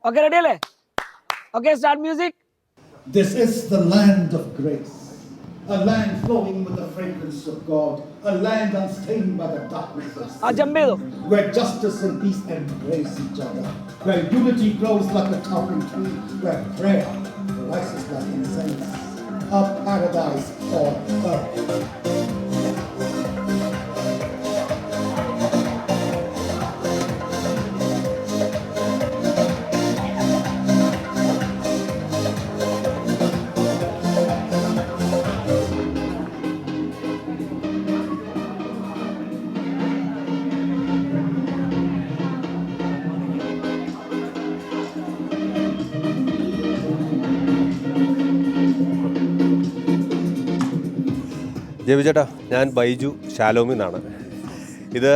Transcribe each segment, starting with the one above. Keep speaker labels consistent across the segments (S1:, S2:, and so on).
S1: Okay, ready alle? Okay, start music.
S2: This is the land of grace, a land flowing with the fragrance of God, a land unstained by the darkness of sin, where justice and peace embrace each other, where unity grows like a towering tree, where prayer rises like incense, a paradise on earth.
S3: Jebi ചേട്ടാ, ഞാൻ ബൈജു ഷാലോമിൽ നിന്നാണ്. ഇത്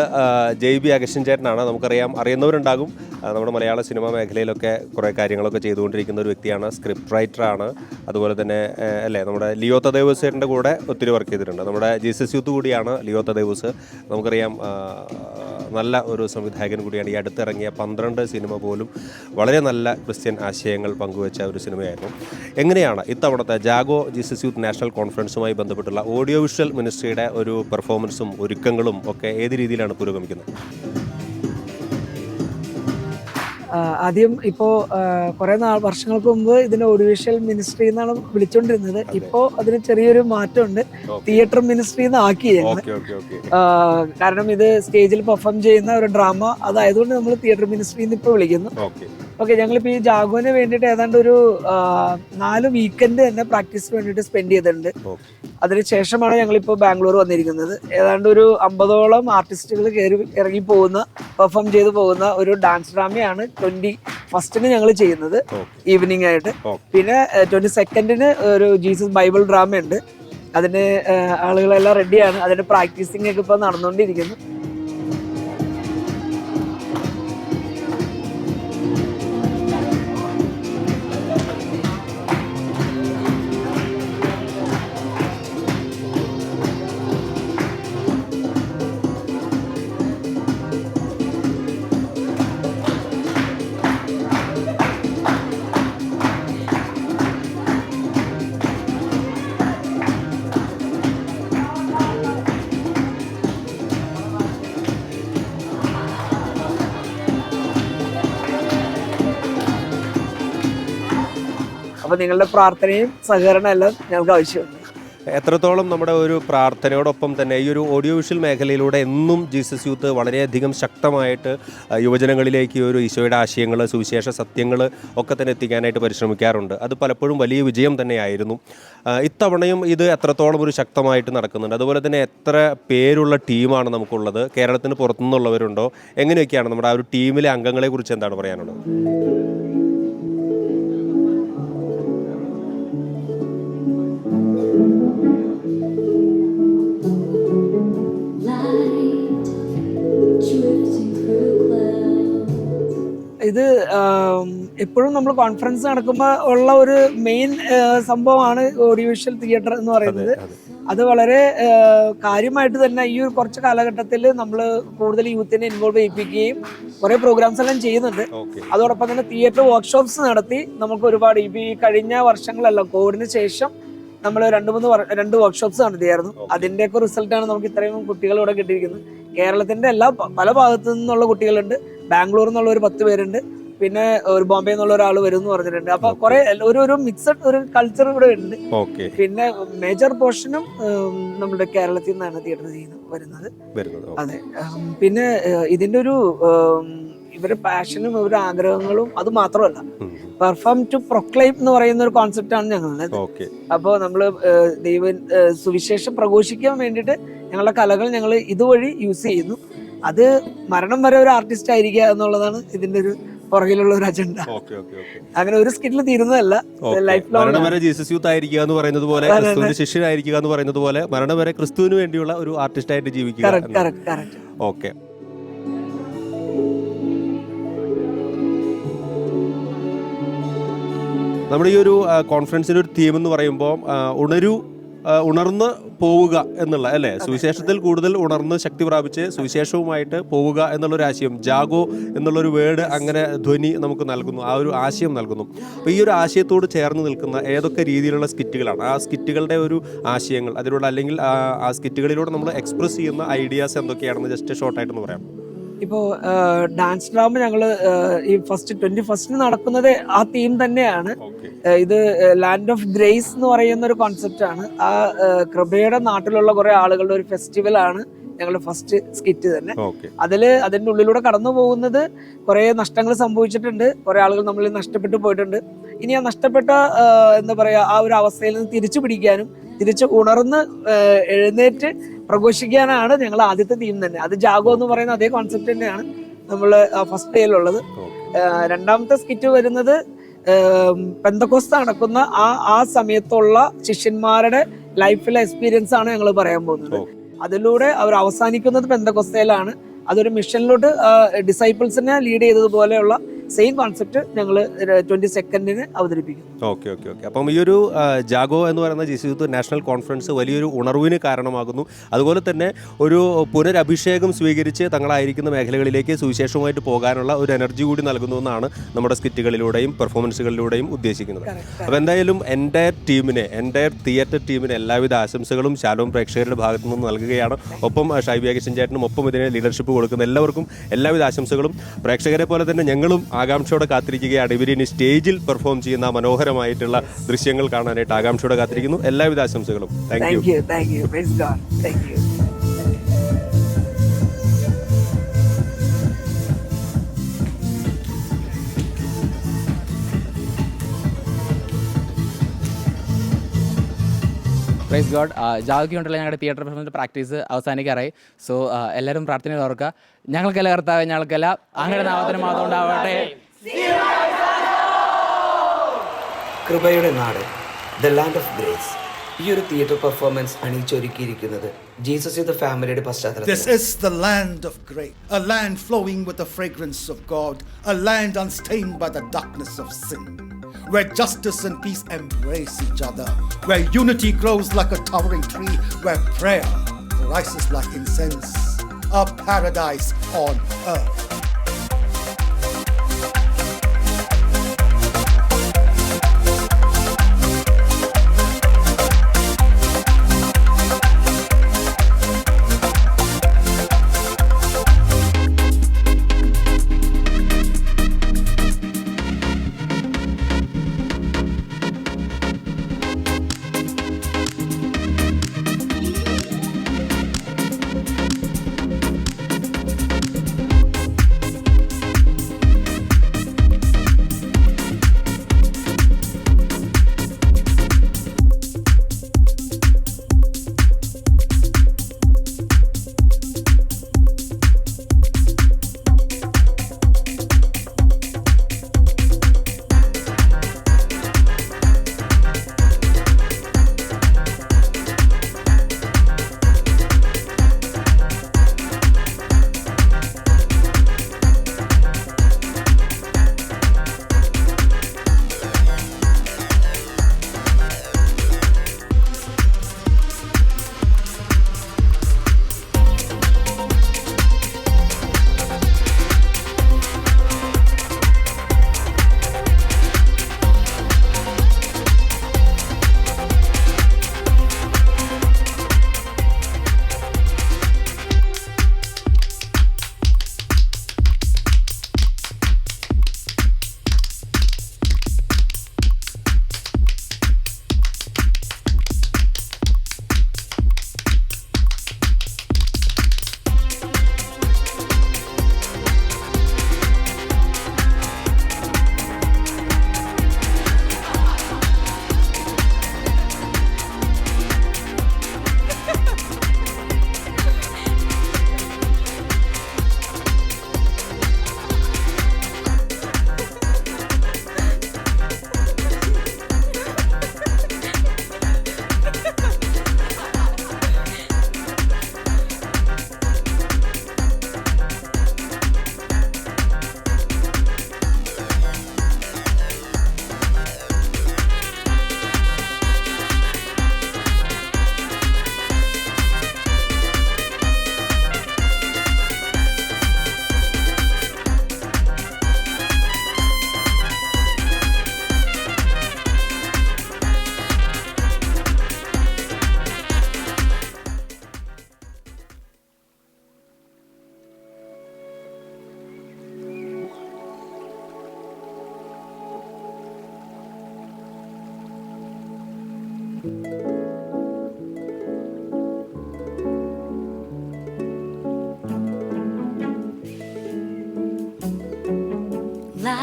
S3: JB Augustine ചേട്ടനാണ്. നമുക്കറിയാം, അറിയുന്നവരുണ്ടാകും. നമ്മുടെ മലയാള cinema മേഖലയിലൊക്കെ കുറേ കാര്യങ്ങളൊക്കെ ചെയ്തുകൊണ്ടിരിക്കുന്ന ഒരു വ്യക്തിയാണ്. സ്ക്രിപ്റ്റ് റൈറ്ററാണ്. അതുപോലെ തന്നെ അല്ലേ, നമ്മുടെ ലിയോ തദേവസ് ചേട്ടൻ്റെ കൂടെ ഒത്തിരി വർക്ക് ചെയ്തിട്ടുണ്ട്. നമ്മുടെ ജീസസ് യൂത്ത് കൂടിയാണ് ലിയോ തദേവസ്. നമുക്കറിയാം, നല്ല ഒരു സംവിധായകൻ കൂടിയാണ്. ഈ അടുത്തിറങ്ങിയ 12 സിനിമ പോലും വളരെ നല്ല ക്രിസ്ത്യൻ ആശയങ്ങൾ പങ്കുവെച്ച ഒരു സിനിമയായിരുന്നു. എങ്ങനെയാണ് ഇത്തവണത്തെ ജാഗോ ജീസസ് യൂത്ത് നാഷണൽ കോൺഫറൻസുമായി ബന്ധപ്പെട്ടുള്ള ഓഡിയോ വിഷ്വൽ മിനിസ്ട്രിയുടെ ഒരു പെർഫോമൻസും ഒരുക്കങ്ങളും ഒക്കെ ഏത് രീതിയിലാണ് പുരോഗമിക്കുന്നത്?
S1: ആദ്യം ഇപ്പോൾ കുറേ വർഷങ്ങൾക്ക് മുമ്പ് ഇതിന് ഓഡിയോവിഷ്വൽ മിനിസ്ട്രി എന്നാണ് വിളിച്ചുകൊണ്ടിരുന്നത്. ഇപ്പോൾ അതിന് ചെറിയൊരു മാറ്റമുണ്ട്. തിയേറ്റർ മിനിസ്ട്രി എന്ന് ആക്കി ഞങ്ങൾ. കാരണം ഇത് സ്റ്റേജിൽ പെർഫോം ചെയ്യുന്ന ഒരു ഡ്രാമ അതായതുകൊണ്ട് നമ്മൾ തിയേറ്റർ മിനിസ്ട്രി എന്ന് ഇപ്പോൾ വിളിക്കുന്നു. ഓക്കെ, ഞങ്ങളിപ്പോൾ ഈ ജാഗോന് വേണ്ടിയിട്ട് ഏതാണ്ട് ഒരു 4 വീക്കെൻഡ് തന്നെ പ്രാക്ടീസിന് വേണ്ടിയിട്ട് സ്പെൻഡ് ചെയ്തിട്ടുണ്ട്. അതിനുശേഷമാണ് ഞങ്ങളിപ്പോൾ ബാംഗ്ലൂർ വന്നിരിക്കുന്നത്. ഏതാണ്ട് ഒരു 50ഓളം ആർട്ടിസ്റ്റുകൾ ഇറങ്ങി പോകുന്ന, പെർഫോം ചെയ്ത് പോകുന്ന ഒരു ഡാൻസ് ഡ്രാമയാണ് 21st ഞങ്ങൾ ചെയ്യുന്നത്, ഈവനിങ് ആയിട്ട്. പിന്നെ 22nd ഒരു ജീസസ് ബൈബിൾ ഡ്രാമ ഉണ്ട്. അതിന് ആളുകളെല്ലാം റെഡിയാണ്. അതിന്റെ പ്രാക്ടീസിംഗ് ഒക്കെ ഇപ്പോൾ നടന്നുകൊണ്ടിരിക്കുന്നു. അപ്പോൾ നിങ്ങളുടെ പ്രാർത്ഥനയും സഹകരണം എല്ലാം ഞങ്ങൾക്ക് ആവശ്യമുണ്ട്.
S3: എത്രത്തോളം നമ്മുടെ ഒരു പ്രാർത്ഥനയോടൊപ്പം തന്നെ ഈ ഒരു ഓഡിയോ വിഷ്വൽ മേഖലയിലൂടെ എന്നും ജീസസ് യൂത്ത് വളരെയധികം ശക്തമായിട്ട് യുവജനങ്ങളിലേക്ക് ഒരു ഈശോയുടെ ആശയങ്ങൾ, സുവിശേഷ സത്യങ്ങൾ ഒക്കെ തന്നെ എത്തിക്കാനായിട്ട് പരിശ്രമിക്കാറുണ്ട്. അത് പലപ്പോഴും വലിയ വിജയം തന്നെയായിരുന്നു. ഇത്തവണയും ഇത് എത്രത്തോളം ഒരു ശക്തമായിട്ട് നടക്കുന്നുണ്ട്? അതുപോലെ തന്നെ എത്ര പേരുള്ള ടീമാണ് നമുക്കുള്ളത്? കേരളത്തിന് പുറത്തുനിന്നുള്ളവരുണ്ടോ? എങ്ങനെയൊക്കെയാണ് നമ്മുടെ ആ ഒരു ടീമിലെ അംഗങ്ങളെ കുറിച്ച് എന്താണ് പറയാനുള്ളത്?
S1: ഇത് എപ്പോഴും നമ്മൾ കോൺഫറൻസ് നടക്കുമ്പോൾ ഉള്ള ഒരു മെയിൻ സംഭവമാണ് ഓഡിയോ വിഷ്വൽ തിയേറ്റർ എന്ന് പറയുന്നത്. അത് വളരെ കാര്യമായിട്ട് തന്നെ ഈ ഒരു കുറച്ച് കാലഘട്ടത്തിൽ നമ്മൾ കൂടുതൽ യൂത്തിനെ ഇൻവോൾവ് ചെയ്യിപ്പിക്കുകയും കുറേ പ്രോഗ്രാംസ് എല്ലാം ചെയ്യുന്നുണ്ട്. അതോടൊപ്പം തന്നെ തിയേറ്റർ വർക്ക്ഷോപ്സ് നടത്തി നമുക്ക് ഒരുപാട് ഈ കഴിഞ്ഞ വർഷങ്ങളെല്ലാം കോവിഡിന് ശേഷം നമ്മൾ 2 വർക്ക്ഷോപ്സ് നടത്തിയായിരുന്നു. അതിൻ്റെയൊക്കെ റിസൾട്ടാണ് നമുക്ക് ഇത്രയും കുട്ടികൾ ഇവിടെ കിട്ടിയിരിക്കുന്നത്. കേരളത്തിന്റെ പല ഭാഗത്തു നിന്നുള്ള കുട്ടികളുണ്ട്. ബാംഗ്ലൂരിൽ നിന്നുള്ള ഒരു 10 പേരുണ്ട്. പിന്നെ ഒരു ബോംബെ എന്നുള്ള ഒരാൾ വരും എന്ന് പറഞ്ഞിട്ടുണ്ട്. അപ്പൊ കുറെ ഒരു മിക്സഡ് ഒരു കൾച്ചർ ഇവിടെ ഉണ്ട്. പിന്നെ മേജർ പോർഷനും നമ്മുടെ കേരളത്തിൽ നിന്നാണ് തിയേറ്റർ വരുന്നത്. അതെ. പിന്നെ ഇതിന്റെ ഒരു ഇവരുടെ പാഷനും ഇവരുടെ ആഗ്രഹങ്ങളും അത് മാത്രമല്ല, പെർഫോം ടു പ്രൊക്ലൈം എന്ന് പറയുന്ന ഒരു കോൺസെപ്റ്റാണ് ഞങ്ങളുടെ. അപ്പോൾ നമ്മള് സുവിശേഷം പ്രഘോഷിക്കാൻ വേണ്ടിയിട്ട് ഞങ്ങളുടെ കലകൾ ഞങ്ങൾ ഇതുവഴി യൂസ് ചെയ്യുന്നു. അത് മരണം വരെ ഒരു ആർട്ടിസ്റ്റ് ആയിരിക്കുക എന്നുള്ളതാണ് ഇതിന്റെ ഒരു പുറകിലുള്ള ഒരു അജണ്ട. അങ്ങനെ ഒരു സ്കിറ്റിൽ തീരുന്നതല്ല, ലൈഫ് ലോങ്.
S3: മരണം വരെ ജീസസ് യൂത്ത് ആയിരിക്കുക എന്ന് പറയുന്നത് പോലെ, ക്രിസ്തുവിന്റെ ശിഷ്യനായിരിക്കുക എന്ന് പറയുന്നത് പോലെ, മരണം വരെ ക്രിസ്തുവിന് വേണ്ടിയുള്ള ഒരു ആർട്ടിസ്റ്റായിട്ട് ജീവിക്കുക. ഓക്കെ. നമ്മുടെ ഈ ഒരു കോൺഫറൻസിന്റെ ഒരു തീം എന്ന് പറയുമ്പോൾ ഉണർന്ന് പോവുക എന്നുള്ള, അല്ലേ, സുവിശേഷത്തിൽ കൂടുതൽ ഉണർന്ന് ശക്തി പ്രാപിച്ച് സുവിശേഷവുമായിട്ട് പോവുക എന്നുള്ളൊരു ആശയം, ജാഗോ എന്നുള്ളൊരു വേർഡ് അങ്ങനെ ധ്വനി നമുക്ക് നൽകുന്നു, ആ ഒരു ആശയം നൽകുന്നു. അപ്പോൾ ഈ ഒരു ആശയത്തോട് ചേർന്ന് നിൽക്കുന്ന ഏതൊക്കെ രീതിയിലുള്ള സ്കിറ്റുകളാണ്, ആ സ്കിറ്റുകളുടെ ഒരു ആശയങ്ങൾ, അതിലൂടെ അല്ലെങ്കിൽ ആ സ്കിറ്റുകളിലൂടെ നമ്മൾ എക്സ്പ്രസ് ചെയ്യുന്ന ഐഡിയാസ് എന്തൊക്കെയാണെന്ന് ജസ്റ്റ് ഷോർട്ടായിട്ടൊന്ന് പറയാം.
S1: ഇപ്പോൾ ഡാൻസ് ഡ്രാമ ഞങ്ങൾ ഈ 21st നടക്കുന്നത് ആ തീം തന്നെയാണ്. ഇത് ലാൻഡ് ഓഫ് ഗ്രേസ് എന്ന് പറയുന്ന ഒരു കോൺസെപ്റ്റാണ്. ആ കൃപയുടെ നാട്ടിലുള്ള കുറെ ആളുകളുടെ ഒരു ഫെസ്റ്റിവലാണ് ഞങ്ങളുടെ ഫസ്റ്റ് സ്കിറ്റ് തന്നെ. അതിൻ്റെ ഉള്ളിലൂടെ കടന്നു പോകുന്നത് കുറെ നഷ്ടങ്ങൾ സംഭവിച്ചിട്ടുണ്ട്, കുറെ ആളുകൾ നമ്മളിൽ നഷ്ടപ്പെട്ടു പോയിട്ടുണ്ട്. ഇനി ആ നഷ്ടപ്പെട്ട എന്താ പറയാ ആ ഒരു അവസ്ഥയിൽ നിന്ന് തിരിച്ചു പിടിക്കാനും തിരിച്ച് ഉണർന്ന് എഴുന്നേറ്റ് പ്രഘോഷിക്കാനാണ് ഞങ്ങൾ ആദ്യത്തെ തീം തന്നെ. അത് ജാഗോ എന്ന് പറയുന്ന അതേ കോൺസെപ്റ്റ് തന്നെയാണ് നമ്മൾ ഫസ്റ്റ് ഡേയിലുള്ളത്. രണ്ടാമത്തെ സ്കിറ്റ് വരുന്നത് പെന്തക്കോസ്ത് നടക്കുന്ന ആ സമയത്തുള്ള ശിഷ്യന്മാരുടെ ലൈഫിലെ എക്സ്പീരിയൻസ് ആണ് ഞങ്ങൾ പറയാൻ പോകുന്നത്. അതിലൂടെ അവർ അവസാനിക്കുന്നത് പെന്തക്കോസ്തയിലാണ്. അതൊരു മിഷനിലോട്ട് ഡിസൈപ്പിൾസിനെ ലീഡ് ചെയ്തതുപോലെയുള്ള സെയിം കോൺസെപ്റ്റ് ഞങ്ങൾ 22nd അവതരിപ്പിക്കും.
S3: ഓക്കെ. അപ്പം ഈ ഒരു ജാഗോ എന്ന് പറയുന്ന ജീസസ് യൂത്ത് നാഷണൽ കോൺഫറൻസ് വലിയൊരു ഉണർവിന് കാരണമാകുന്നു. അതുപോലെ തന്നെ ഒരു പുനരഭിഷേകം സ്വീകരിച്ച് തങ്ങളായിരിക്കുന്ന മേഖലകളിലേക്ക് സുവിശേഷവുമായിട്ട് പോകാനുള്ള ഒരു എനർജി കൂടി നൽകുന്നു എന്നാണ് നമ്മുടെ സ്കിറ്റുകളിലൂടെയും പെർഫോമൻസുകളിലൂടെയും ഉദ്ദേശിക്കുന്നത്. അപ്പോൾ എന്തായാലും എൻ്റയർ തിയേറ്റർ ടീമിന് എല്ലാവിധ ആശംസകളും ശാലോം പ്രേക്ഷകരുടെ ഭാഗത്തു നിന്ന് നൽകുകയാണ്. ഒപ്പം ഷൈബി അഗസ്റ്റിൻ ചേട്ടനും ഒപ്പം ഇതിനെ ലീഡർഷിപ്പ് കൊടുക്കുന്ന എല്ലാവർക്കും എല്ലാവിധ ആശംസകളും. പ്രേക്ഷകരെ പോലെ തന്നെ ഞങ്ങളും ആകാംക്ഷയോടെ കാത്തിരിക്കുകയാണ് ഇവരിനി സ്റ്റേജിൽ പെർഫോം ചെയ്യുന്ന മനോഹരമായിട്ടുള്ള ദൃശ്യങ്ങൾ കാണാനായിട്ട് ആകാംക്ഷയോടെ കാത്തിരിക്കുന്നു. എല്ലാവിധ ആശംസകളും. Thank you.
S4: Praise God. ജാഗോയ്ക്ക് വേണ്ടിയുള്ള ഞങ്ങളുടെ തിയേറ്റർ പെർഫോമൻസ് പ്രാക്ടീസ് അവസാനിക്കാറായി. സോ എല്ലാവരും പ്രാർത്ഥനയിൽ ഓർക്കുക. ഞങ്ങൾക്കെല്ലാം കർത്താവ്, ഞങ്ങൾക്കെല്ലാം അങ്ങയുടെ നാമത്തിന് മാത്രം ഉണ്ടാവട്ടെ.
S5: കൃപയുടെ നാട്, ദ ലാൻഡ് ഓഫ് ഗ്രേസ്. ഈ ഒരു തിയേറ്റർ പെർഫോമൻസ് അണിയിച്ചൊരുക്കിയിരിക്കുന്നത് ജീസസ് യൂത്ത് ഫാമിലിയുടെ പശ്ചാത്തലത്തിൽ.
S2: This is the land of grace, a land flowing with the fragrance of God, a land unstained by the darkness of sin, where justice and peace embrace each other, where unity grows like a towering tree, where prayer rises like incense, a paradise on earth.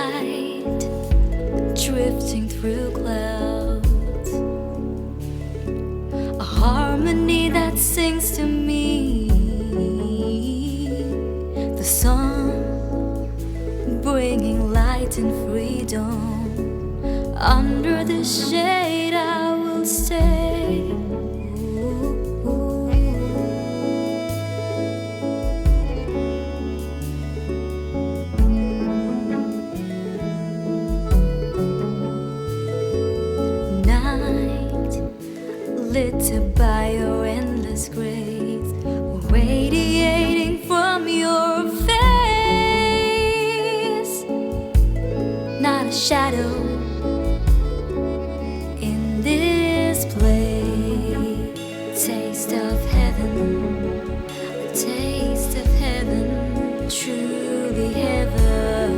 S6: light drifting through clouds, a harmony that sings to me the song bringing light and freedom. Under the shade I will stay. Night lit by your endless grace, radiating from your face. Not a shadow in this place. Taste of heaven, a taste of heaven, truly heaven.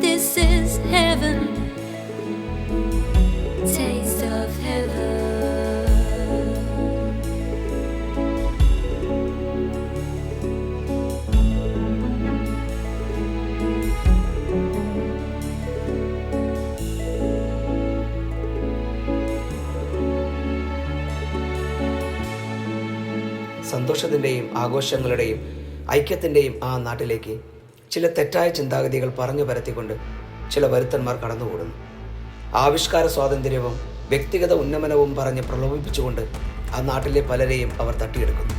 S6: This is heaven, taste of heaven.
S5: സന്തോഷത്തിൻ്റെയും ആഘോഷങ്ങളുടെയും ഐക്യത്തിൻ്റെയും ആ നാട്ടിലേക്ക് ചില തെറ്റായ ചിന്താഗതികൾ പറഞ്ഞു പരത്തിക്കൊണ്ട് ചില വരുത്തന്മാർ കടന്നുകൂടുന്നു. ആവിഷ്കാര സ്വാതന്ത്ര്യവും വ്യക്തിഗത ഉന്നമനവും പറഞ്ഞ് പ്രലോഭിപ്പിച്ചുകൊണ്ട് ആ നാട്ടിലെ പലരെയും അവർ തട്ടിയെടുക്കുന്നു.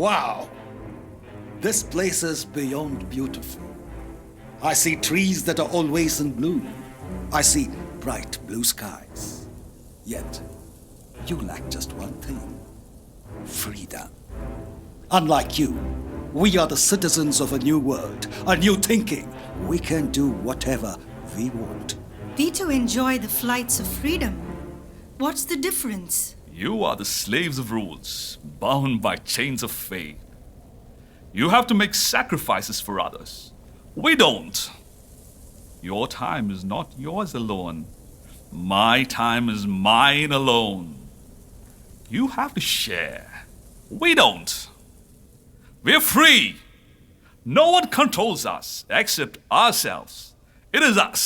S2: Wow! This place is beyond beautiful. I see trees that are always in bloom. I see bright blue skies. Yet, you lack just one thing: freedom. Unlike you, we are the citizens of a new world, a new thinking. We can do whatever we want.
S7: We too enjoy the flights of freedom. What's the difference?
S8: You are the slaves of rules, bound by chains of fate. You have to make sacrifices for others. We don't. Your time is not yours alone. My time is mine alone. You have to share. We don't. We're free. No one controls us except ourselves. It is us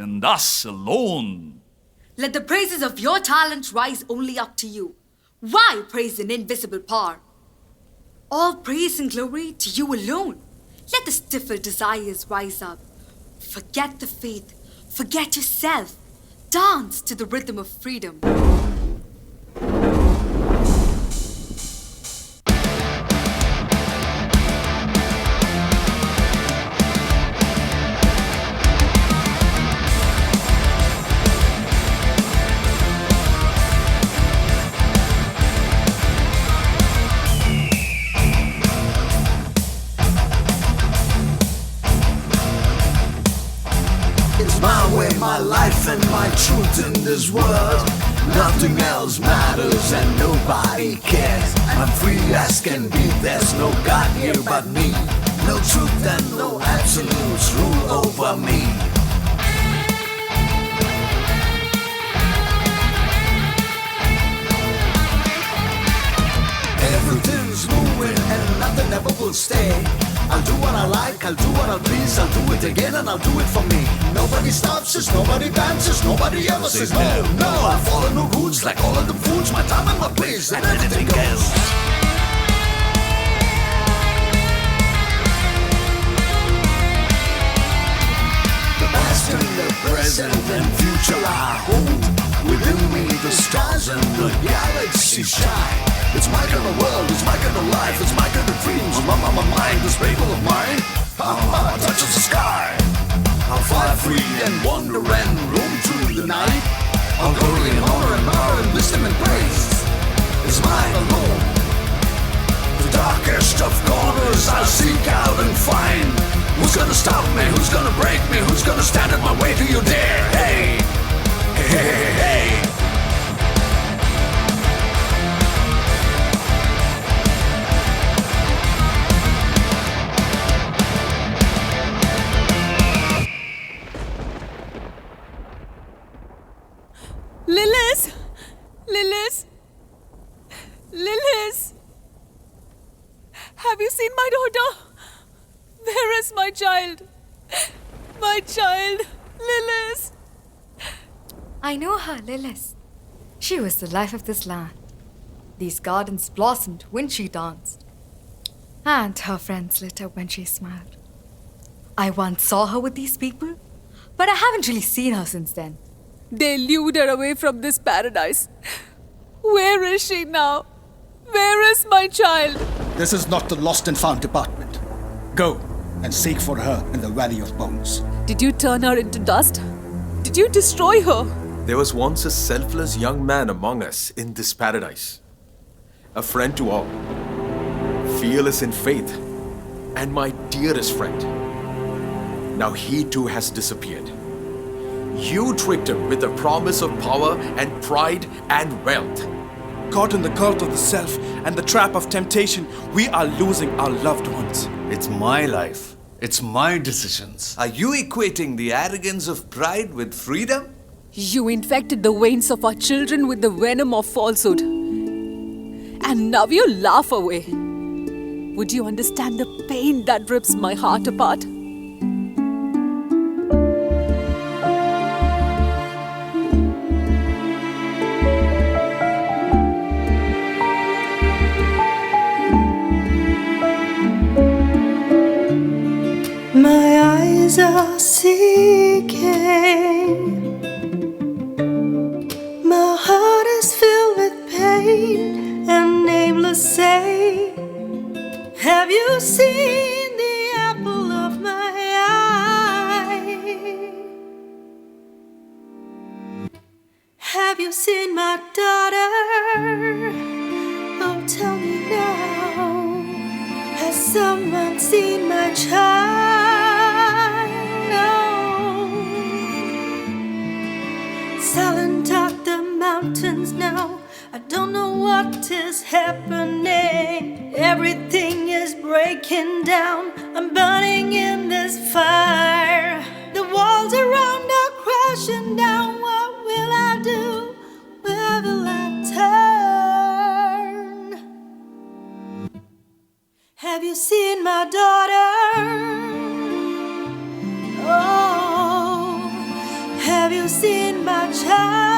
S8: and us alone.
S9: Let the praises of your talent rise only up to you. Why praise an invisible power? All praise and glory to you alone. Let the stiffer desires rise up. Forget the faith. Forget yourself. Dance to the rhythm of freedom.
S10: It's my way, my life, and my truth in this world. Nothing else matters and nobody cares. I'm free as can be, there's no God here but me. No truth and no absolutes rule over me. Everything's moving and nothing ever will stay. I'll do what I like, I'll do what I please, I'll do it again and I'll do it for me. Nobody stops us, nobody dances, nobody ever says no. No, I follow no rules like all of the fools, my time and my place and anything else. The past and the present and future I hold. Within me the stars and the galaxy shine. It's my kind of world, it's my kind of life, it's my kind of dreams. My mind, this paper of mine, touches the sky. I'll fly free and wander and roam through the night. I'll glory in honor and power and wisdom and praise. It's mine alone. The dark answers I'll seek out and find. Who's gonna stop me? Who's gonna break me? Who's gonna stand in my way? Do you dare? Hey, hey, hey, hey.
S9: Lilith! Lilith! Lilith! Have you seen my daughter? Where is my child? My child, Lilith!
S11: I know her, Lilith. She was the life of this land. These gardens blossomed when she danced. And her friends lit up when she smiled. I once saw her with these people, but I haven't really seen her since then.
S9: They lured her away from this paradise. Where is she now? Where is my child?
S2: This is not the lost and found department. Go and seek for her in the Valley of Bones.
S9: Did you turn her into dust? Did you destroy her?
S12: There was once a selfless young man among us in this paradise, a friend to all, fearless in faith, and my dearest friend. Now he too has disappeared. You tricked him with the promise of power and pride and wealth.
S13: Caught in the cult of the self and the trap of temptation, we are losing our loved ones.
S14: It's my life. It's my decisions. Are you equating the arrogance of pride with freedom?
S9: You infected the veins of our children with the venom of falsehood. And now you laugh away. Would you understand the pain that rips my heart apart?
S6: My eyes are seeking. My heart is filled with pain and nameless say, have you seen the apple of my eye? Have you seen my daughter? Oh, tell me now, has someone seen my child? Silent at the mountains now, I don't know what is happening. Everything is breaking down, I'm burning in this fire. The walls around are crashing down. What will I do? Where will I turn? Have you seen my daughter? Oh, have you seen my child?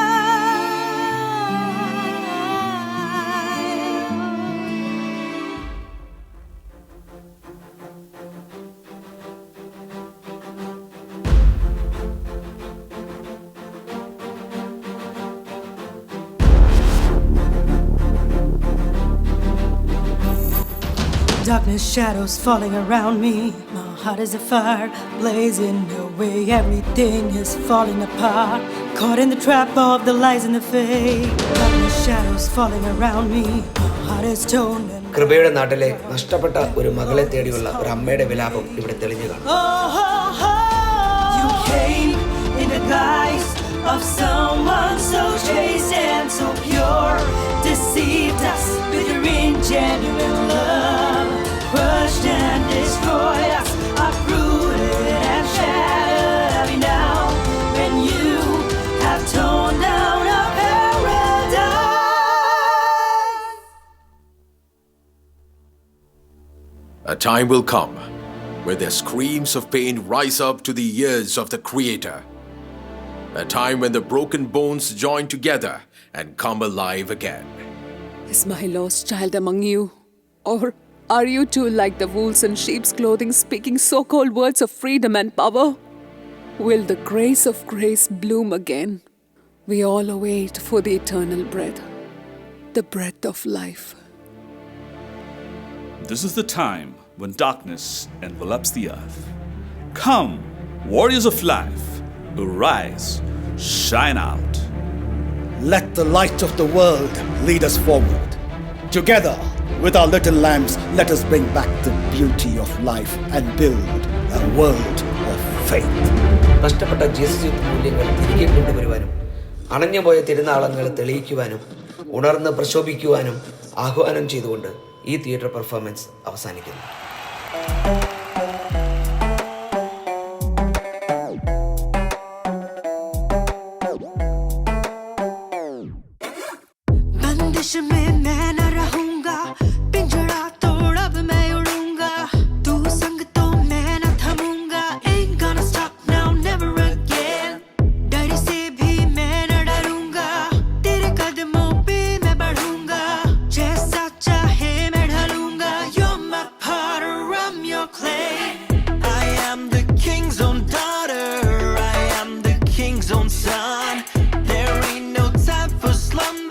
S6: Darkness, shadows falling around me. My heart is a fire, blazing away. Everything is falling apart. Caught in the trap of the lies and the fake. Darkness, shadows falling around me. My heart is torn.
S5: കൃപയുടെ നാട്ടിലെ നഷ്ടപ്പെട്ട ഒരു മകളെ തേടിയുള്ള ഒരു അമ്മയുടെ വിലാപം ഇവിടെ തെളിഞ്ഞു കാണും.
S6: You came in the guise of someone so chaste and so pure. Deceived us with your ingenuine love. Crushed and destroyed us, uprooted and shattered every now when you have torn down our paradise.
S12: A time will come where their screams of pain rise up to the ears of the Creator. A time when the broken bones join together and come alive again.
S9: Is my lost child among you? Or are you too like the wolves in sheep's clothing, speaking so-called words of freedom and power? Will the grace of grace bloom again? We all await for the eternal breath, the breath of life.
S8: This is the time when darkness envelops the earth. Come, warriors of life, arise, shine out.
S2: Let the light of the world lead us forward. Together, With our little lamps, let us bring back the beauty of life and build a world of faith.
S5: നഷ്ടപ്പെട്ട Jesus മൂല്യങ്ങൾ തിരികെ കൊണ്ടുവരുവാനും അണഞ്ഞുപോയ തിരുനാളങ്ങൾ തെളിയിക്കുവാനും ഉണർന്ന് പ്രശോഭിക്കുവാനും ആഹ്വാനം ചെയ്തുകൊണ്ട് ഈ theatre performance അവസാനിക്കുന്നു.
S6: बंदिश में मैं न रहूंगा, पिंजरा तोड़ अब मैं उड़ूंगा, तू संग तो मैं न थमूंगा, ain't gonna stop now never again, डर से भी मैं न डरूंगा, तेरे कदमों पे मैं बढ़ूंगा, जैसा चाहे मैं ढलूंगा, you're my potter, I'm your clay, I am the king's own daughter, I am the king's own son, there ain't no time for slumber.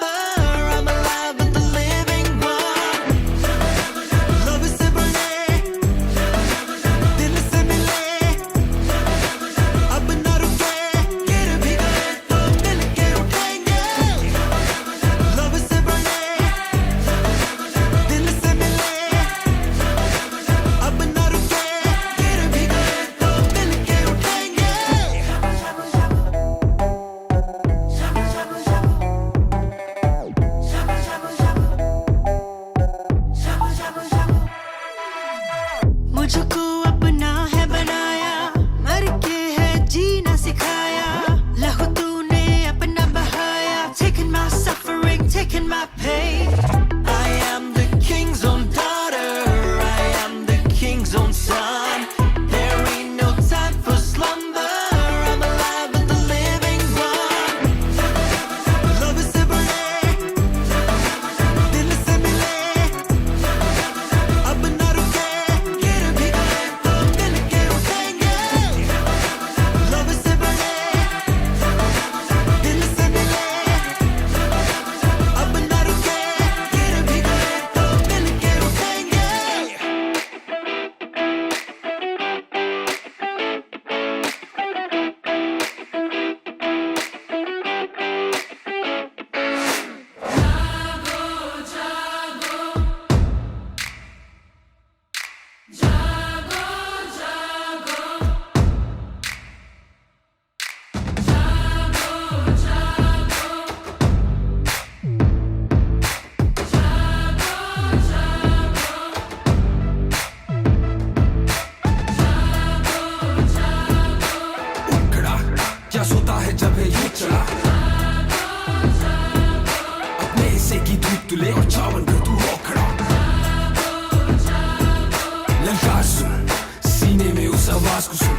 S6: मुझको अपना है बनाया, मर के है जीना सिखाया, लहू तूने अपना बहाया, taking my suffering, taking my pain, I am the king's own daughter, I am the king's own son, there ain't no time for slumber, I'm alive with the living one, love is a burning, दिल से मिले, अब ना रुके,
S10: क्या सोता है जब है ये चला, अपने हिस्से की धूप तुले और चावल कर तू रो खड़ा, ललकार सुन सीने में उस आवाज को सुन,